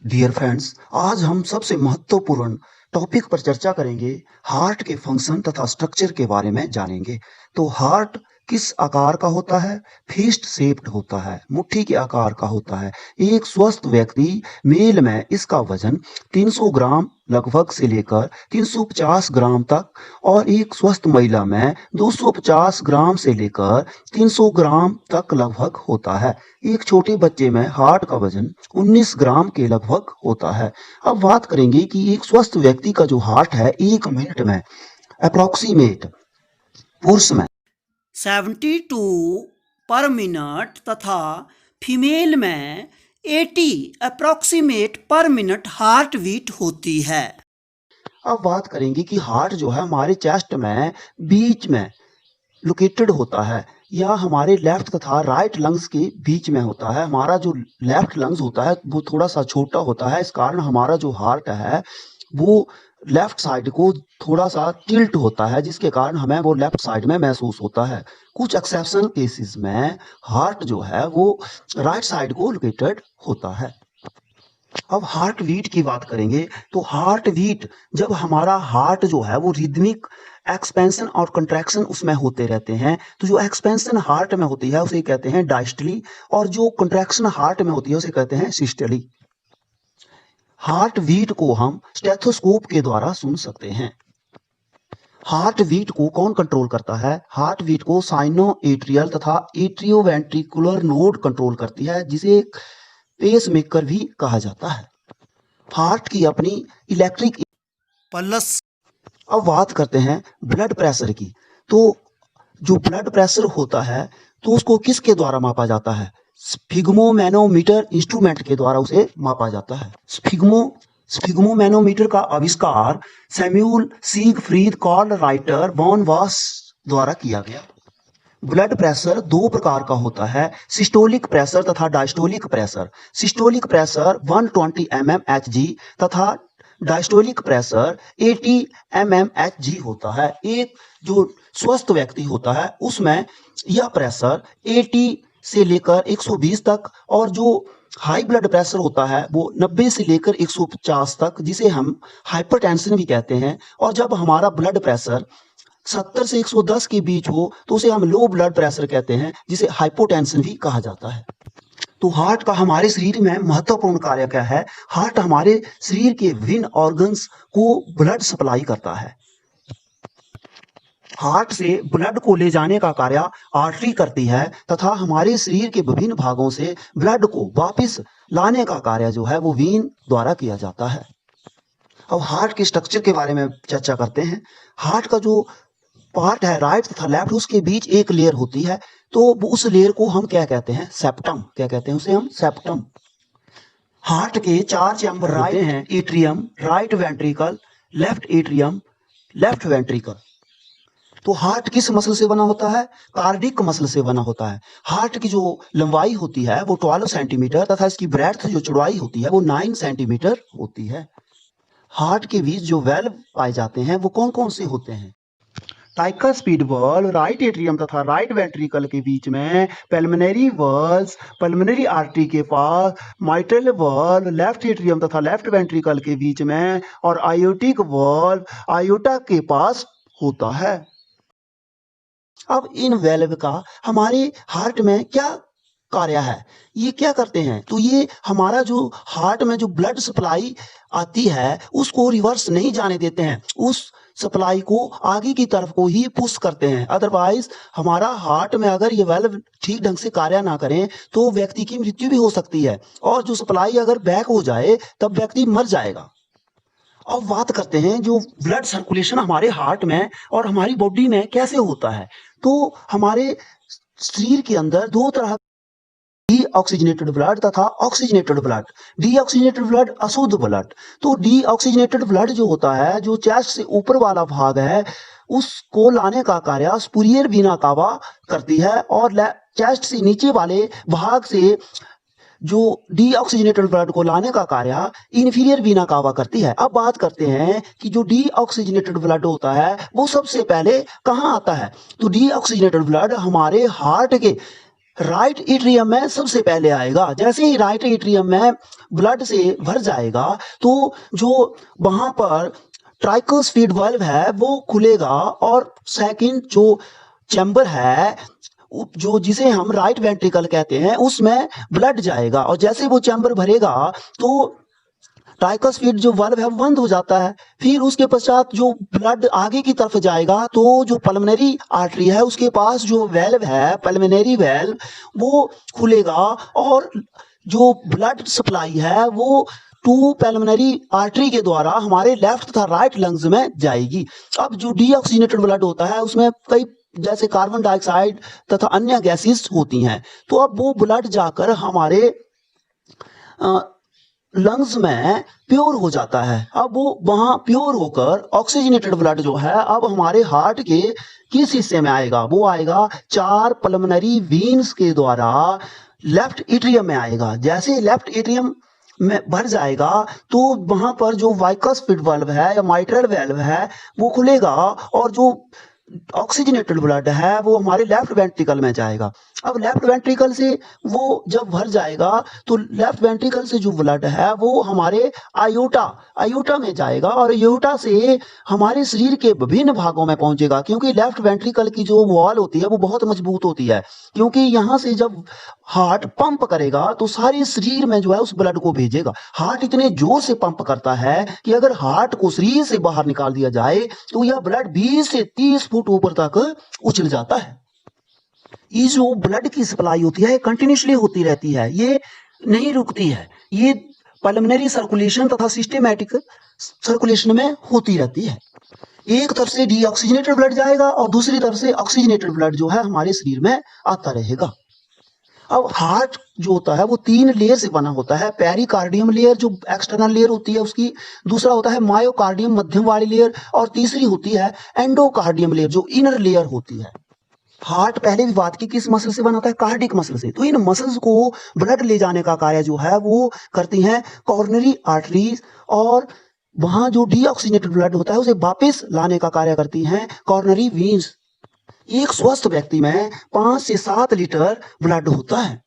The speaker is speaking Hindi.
डियर फ्रेंड्स, आज हम सबसे महत्वपूर्ण टॉपिक पर चर्चा करेंगे। हार्ट के फंक्शन तथा स्ट्रक्चर के बारे में जानेंगे। तो हार्ट किस आकार का होता है? फिस्ट शेप्ड होता है, मुट्ठी के आकार का होता है। एक स्वस्थ व्यक्ति मेल में इसका वजन 300 ग्राम लगभग से लेकर 350 ग्राम तक और एक स्वस्थ महिला में 250 ग्राम से लेकर 300 ग्राम तक लगभग होता है। एक छोटे बच्चे में हार्ट का वजन 19 ग्राम के लगभग होता है। अब बात करेंगे कि एक स्वस्थ व्यक्ति का जो हार्ट है 1 मिनट में अप्रोक्सीमेट पुरुष में 72 पर मिनट तथा फीमेल में 80 अप्रोक्सीमेट पर मिनट हार्ट बीट होती है। अब बात करेंगे कि हार्ट जो है हमारे चेस्ट में बीच में लोकेटेड होता है या हमारे लेफ्ट तथा राइट लंग्स के बीच में होता है। हमारा जो लेफ्ट लंग्स होता है वो थोड़ा सा छोटा होता है, इस कारण हमारा जो हार्ट है वो लेफ्ट साइड को थोड़ा सा टिल्ट होता है, जिसके कारण हमें वो लेफ्ट साइड में महसूस होता है। कुछ एक्सेप्शनल केसेस में हार्ट जो है वो राइट साइड को लोकेटेड होता है। अब हार्ट बीट की बात करेंगे तो हार्ट बीट जब हमारा हार्ट जो है वो रिदमिक एक्सपेंशन और कंट्रैक्शन उसमें होते रहते हैं, तो जो एक्सपेंशन हार्ट में होती है उसे कहते हैं डायस्टली और जो कंट्रैक्शन हार्ट में होती है उसे कहते हैं सिस्टली। हार्ट बीट को हम स्टेथोस्कोप के द्वारा सुन सकते हैं। हार्ट बीट को कौन कंट्रोल करता है? हार्ट बीट को साइनो एट्रियल तथा एट्रियोवेंट्रिकुलर नोड कंट्रोल करती है, जिसे पेस मेकर भी कहा जाता है। हार्ट की अपनी इलेक्ट्रिक पल्स। अब बात करते हैं ब्लड प्रेशर की। तो जो ब्लड प्रेशर होता है तो उसको किसके द्वारा मापा जाता है? स्फिग्मोमैनोमीटर इंस्ट्रूमेंट के द्वारा उसे मापा जाता है। स्फिग्मोमैनोमीटर का आविष्कार Samuel Siegfried Karl Ritter von वास द्वारा किया गया। ब्लड प्रेशर दो प्रकार का होता है, सिस्टोलिक प्रेशर तथा diastolic pressure. Systolic pressure 120 mmHg तथा डायस्टोलिक प्रेशर 80 mmHg होता है। एक जो स्वस्थ व्यक्ति होता है उसमें यह प्रेशर 80 से लेकर 120 तक और जो हाई ब्लड प्रेशर होता है वो 90 से लेकर 150 तक, जिसे हम हाइपरटेंशन भी कहते हैं। और जब हमारा ब्लड प्रेशर 70 से 110 के बीच हो तो उसे हम लो ब्लड प्रेशर कहते हैं, जिसे हाइपोटेंशन भी कहा जाता है। तो हार्ट का हमारे शरीर में महत्वपूर्ण कार्य क्या है? हार्ट हमारे शरीर के विभिन्न ऑर्गन्स को ब्लड सप्लाई करता है। हार्ट से ब्लड को ले जाने का कार्य आर्टरी करती है तथा हमारे शरीर के विभिन्न भागों से ब्लड को वापस लाने का कार्य जो है वो वीन द्वारा किया जाता है। अब हार्ट के स्ट्रक्चर के बारे में चर्चा करते हैं। हार्ट का जो पार्ट है राइट तथा लेफ्ट, उसके बीच एक लेयर होती है, तो उस लेयर को हम क्या कहते हैं? सेप्टम। क्या कहते हैं उसे हम? सेप्टम। हार्ट के 4 चैम्बर होते हैं, atrium, right ventricle, left atrium, left ventricle. तो हार्ट किस मसल से बना होता है? कार्डिक मसल से बना होता है। हार्ट की जो लंबाई होती है वो 12 सेंटीमीटर तथा इसकी ब्रेड्थ जो चौड़ाई होती है वो 9 सेंटीमीटर होती है। हार्ट के बीच जो वेल्व पाए जाते हैं वो कौन कौन से होते हैं? ट्राइकस्पिड वॉल्व राइट एट्रियम तथा राइट वेंट्रिकल के बीच में, पल्मोनरी वॉल्व्स पल्मोनरी आर्टरी के पास, माइट्रल वॉल्व लेफ्ट एट्रियम तथा लेफ्ट वेंट्रिकल के बीच में और आयोटिक वॉल्व आयोटा के पास होता है। अब इन वेल्व का हमारे हार्ट में क्या कार्य है? ये क्या करते हैं? तो ये हमारा जो हार्ट में जो ब्लड सप्लाई आती है उसको रिवर्स नहीं जाने देते हैं, उस सप्लाई को आगे की तरफ को ही पुश करते हैं। अदरवाइज हमारा हार्ट में अगर ये वेल्व ठीक ढंग से कार्य ना करें तो व्यक्ति की मृत्यु भी हो सकती है और जो सप्लाई अगर बैक हो जाए तब व्यक्ति मर जाएगा। अब बात करते हैं जो ब्लड सर्कुलेशन हमारे हार्ट में और हमारी बॉडी में कैसे होता है। तो हमारे शरीर के अंदर दो तरह डीऑक्सीजनेटेड ब्लड तथा ऑक्सीजनेटेड ब्लड। डीऑक्सीजनेटेड ब्लड अशुद्ध ब्लड। तो डीऑक्सीजनेटेड ब्लड जो होता है, जो चेस्ट से ऊपर वाला भाग है उसको लाने का कार्य सुपीरियर वीना कावा करती है और चेस्ट से नीचे वाले भाग से जो डीऑक्सीजनेटेड ब्लड को लाने का कार्य इंफीरियर वीना कावा करती है। अब बात करते हैं कि जो डीऑक्सीजनेटेड ब्लड होता है वो सबसे पहले कहाँ आता है? तो डीऑक्सीजनेटेड ब्लड हमारे हार्ट के राइट एट्रियम में सबसे पहले आएगा। जैसे ही राइट एट्रियम में ब्लड से भर जाएगा तो जो वहां पर ट्राइकोस्फीड वाल्व है वो खुलेगा और सेकंड जो चैम्बर है जो जिसे हम राइट वेंट्रिकल कहते हैं उसमें ब्लड जाएगा और जैसे वो चैम्बर भरेगा तो ट्राइकोस्फीड जो वाल्व है वो बंद हो जाता है। फिर उसके पश्चात जो ब्लड आगे की तरफ जाएगा तो जो पल्मोनरी आर्टरी है उसके पास जो वेल्व है पल्मोनरी वेल्व वो खुलेगा और जो ब्लड सप्लाई है वो टू पल्मोनरी आर्टरी के द्वारा हमारे लेफ्ट तथा राइट लंग्स में जाएगी। अब जो डीऑक्सीजनेटेड ब्लड होता है उसमें कई जैसे कार्बन डाइऑक्साइड तथा अन्य गैसेस होती हैं, तो अब वो ब्लड जाकर हमारे लंग्स में प्योर हो जाता है। अब वो वहां प्योर होकर ऑक्सीजनेटेड ब्लड जो है अब हमारे हार्ट के किस हिस्से में आएगा, वो आएगा 4 पल्मोनरी वीन्स के द्वारा लेफ्ट एट्रियम में आएगा। जैसे लेफ्ट एट्रियम में भर जाएगा तो वहां पर जो वाइकसफीड वाल्व है या माइट्रल वाल्व है वो खुलेगा और जो ऑक्सीजनेटेड ब्लड है वो हमारे लेफ्ट वेंट्रिकल में जाएगा। अब लेफ्ट वेंट्रिकल से वो जब भर जाएगा तो लेफ्ट वेंट्रिकल से जो ब्लड है वो हमारे आयोटा में जाएगा और आयोटा से हमारे शरीर के विभिन्न भागों में पहुंचेगा, क्योंकि लेफ्ट वेंट्रिकल की जो वॉल होती है वो बहुत मजबूत होती है, क्योंकि यहाँ से जब हार्ट पंप करेगा तो सारे शरीर में जो है उस ब्लड को भेजेगा। हार्ट इतने जोर से पंप करता है कि अगर हार्ट को शरीर से बाहर निकाल दिया जाए तो यह ब्लड 20 से 30 फुट ऊपर तक उछल जाता है। ये जो ब्लड की सप्लाई होती है कंटिन्यूसली होती रहती है, ये नहीं रुकती है, ये पल्मोनरी सर्कुलेशन तथा सिस्टेमैटिक सर्कुलेशन में होती रहती है। एक तरफ से डीऑक्सीजनेटेड ब्लड जाएगा और दूसरी तरफ से ऑक्सीजनेटेड ब्लड जो है हमारे शरीर में आता रहेगा। अब हार्ट जो होता है वो 3 लेयर से बना होता है। पेरिकार्डियम लेयर जो एक्सटर्नल लेयर होती है उसकी, दूसरा होता है मायोकार्डियम मध्यम वाली लेयर और तीसरी होती है एंडोकार्डियम लेयर जो इनर लेयर होती है। हार्ट पहले भी बात की किस मसल से बनाता है, कार्डिक मसल से। तो इन मसल्स को ब्लड ले जाने का कार्य जो है वो करती हैं कॉर्नरी आर्टरीज और वहां जो डीऑक्सीजनेटेड ब्लड होता है उसे वापस लाने का कार्य करती हैं कॉर्नरी वीन्स। एक स्वस्थ व्यक्ति में 5 से 7 लीटर ब्लड होता है।